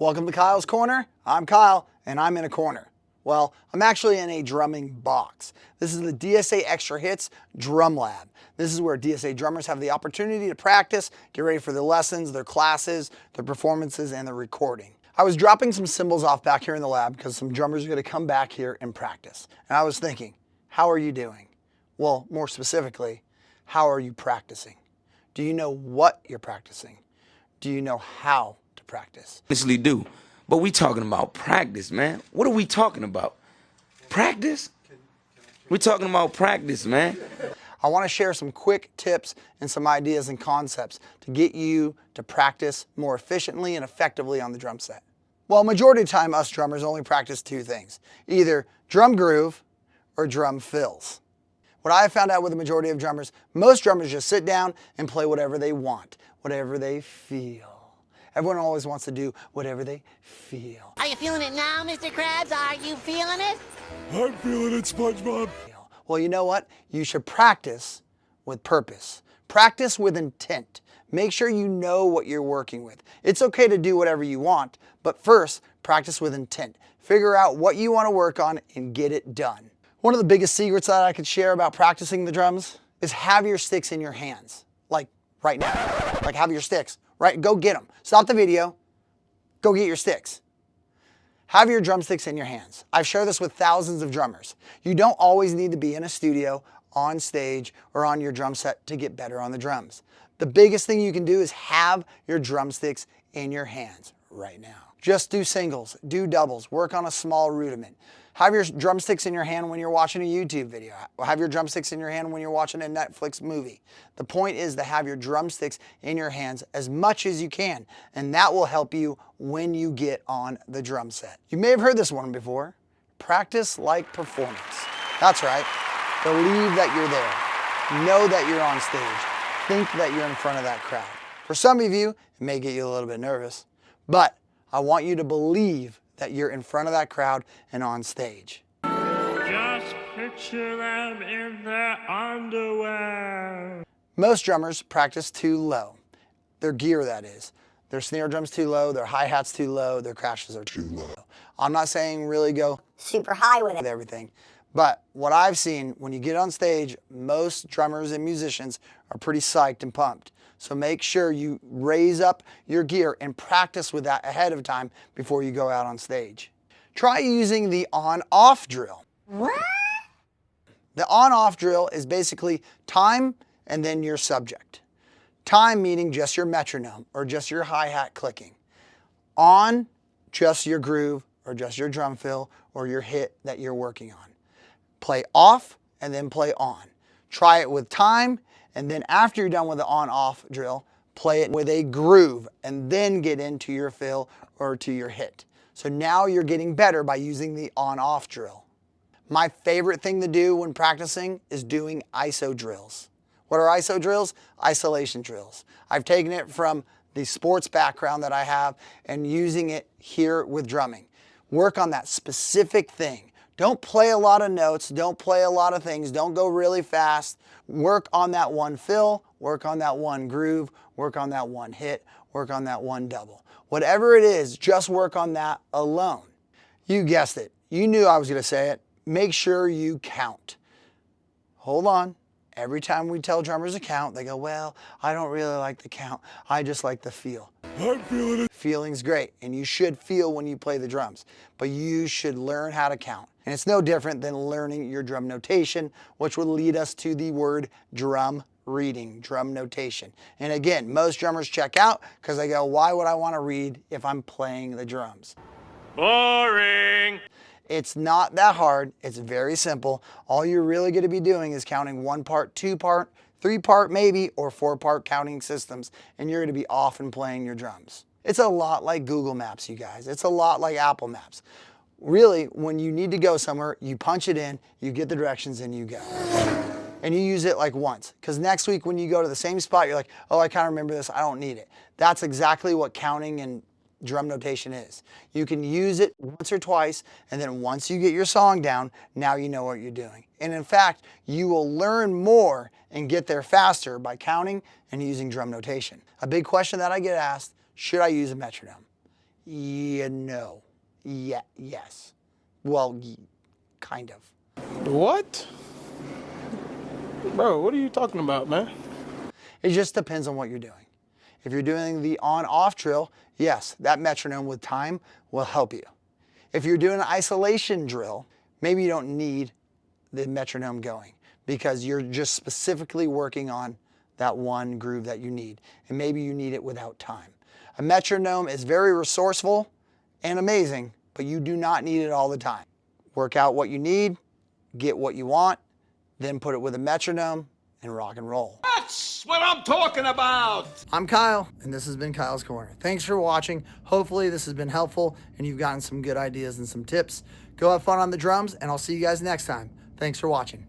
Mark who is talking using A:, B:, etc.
A: Welcome to Kyle's Corner. I'm Kyle, and I'm in a corner. Well, I'm actually in a drumming box. This is the DSA Extra Hits Drum Lab. This is where DSA drummers have the opportunity to practice, get ready for their lessons, their classes, their performances, and their recording. I was dropping some cymbals off back here in the lab because some drummers are going to come back here and practice. And I was thinking, how are you doing? Well, more specifically, how are you practicing? Do you know what you're practicing? Do you know how to practice?
B: Honestly do. But we talking about practice, man. What are we talking about? Practice? We're talking about practice, man.
A: I want to share some quick tips and some ideas and concepts to get you to practice more efficiently and effectively on the drum set. Well, majority of the time, us drummers only practice two things, either drum groove or drum fills. What I have found out with the majority of drummers, most drummers just sit down and play whatever they want, whatever they feel. Everyone always wants to do whatever they feel.
C: Are you feeling it now, Mr. Krabs? Are you feeling it?
D: I'm feeling it, SpongeBob.
A: Well, you know what? You should practice with purpose. Practice with intent. Make sure you know what you're working with. It's okay to do whatever you want, but first, practice with intent. Figure out what you want to work on and get it done. One of the biggest secrets that I could share about practicing the drums is have your sticks in your hands. Like right now. Like have your sticks, right? Go get them. Stop the video. Go get your sticks. Have your drumsticks in your hands. I've shared this with thousands of drummers. You don't always need to be in a studio, on stage, or on your drum set to get better on the drums. The biggest thing you can do is have your drumsticks in your hands right now. Just do singles, do doubles, work on a small rudiment. Have your drumsticks in your hand when you're watching a YouTube video. Have your drumsticks in your hand when you're watching a Netflix movie. The point is to have your drumsticks in your hands as much as you can, and that will help you when you get on the drum set. You may have heard this one before. Practice like performance. That's right. Believe that you're there. Know that you're on stage. Think that you're in front of that crowd. For some of you, it may get you a little bit nervous, but I want you to believe that you're in front of that crowd and on stage.
D: Just picture them in their underwear.
A: Most drummers practice too low. Their gear, that is. Their snare drum's too low, their hi-hat's too low, their crashes are too low. I'm not saying really go
C: Super high with it.
A: everything, but what I've seen when you get on stage, most drummers and musicians are pretty psyched and pumped. So make sure you raise up your gear and practice with that ahead of time before you go out on stage. Try using the on-off drill.
C: What?
A: The on-off drill is basically time and then your subject. Time meaning just your metronome or just your hi-hat clicking. On, just your groove or just your drum fill or your hit that you're working on. Play off and then play on. Try it with time, and then after you're done with the on-off drill, play it with a groove and then get into your fill or to your hit. So now you're getting better by using the on-off drill. My favorite thing to do when practicing is doing ISO drills. What are ISO drills? Isolation drills. I've taken it from the sports background that I have and using it here with drumming. Work on that specific thing. Don't play a lot of notes, don't play a lot of things, don't go really fast. Work on that one fill, work on that one groove, work on that one hit, work on that one double. Whatever it is, just work on that alone. You guessed it. You knew I was going to say it. Make sure you count. Hold on. Every time we tell drummers to count, they go, well, I don't really like the count. I just like the feel.
D: I'm feeling it.
A: Feeling's great, and you should feel when you play the drums, but you should learn how to count. And it's no different than learning your drum notation, which would lead us to the word drum reading, drum notation. And again, most drummers check out because they go, why would I want to read if I'm playing the drums?
D: Boring.
A: It's not that hard. It's very simple. All you're really going to be doing is counting 1 part, 2 part, 3 part maybe, or 4 part counting systems, and you're going to be off and playing your drums. It's a lot like Google Maps, you guys. It's a lot like Apple Maps. Really, when you need to go somewhere, you punch it in, you get the directions, and you go. And you use it like once. Because next week when you go to the same spot, you're like, oh, I kind of remember this. I don't need it. That's exactly what counting and drum notation is. You can use it once or twice, and then once you get your song down, now you know what you're doing. And in fact, you will learn more and get there faster by counting and using drum notation. A big question that I get asked, should I use a metronome? Yeah, no. Yeah, yes. Well, kind of.
E: What? Bro, what are you talking about, man?
A: It just depends on what you're doing. If you're doing the on-off drill, yes, that metronome with time will help you. If you're doing an isolation drill, maybe you don't need the metronome going because you're just specifically working on that one groove that you need, and maybe you need it without time. A metronome is very resourceful and amazing, but you do not need it all the time. Work out what you need, get what you want, then put it with a metronome and rock and roll.
F: That's what I'm talking about!
A: I'm Kyle, and this has been Kyle's Corner. Thanks for watching. Hopefully this has been helpful and you've gotten some good ideas and some tips. Go have fun on the drums, and I'll see you guys next time. Thanks for watching.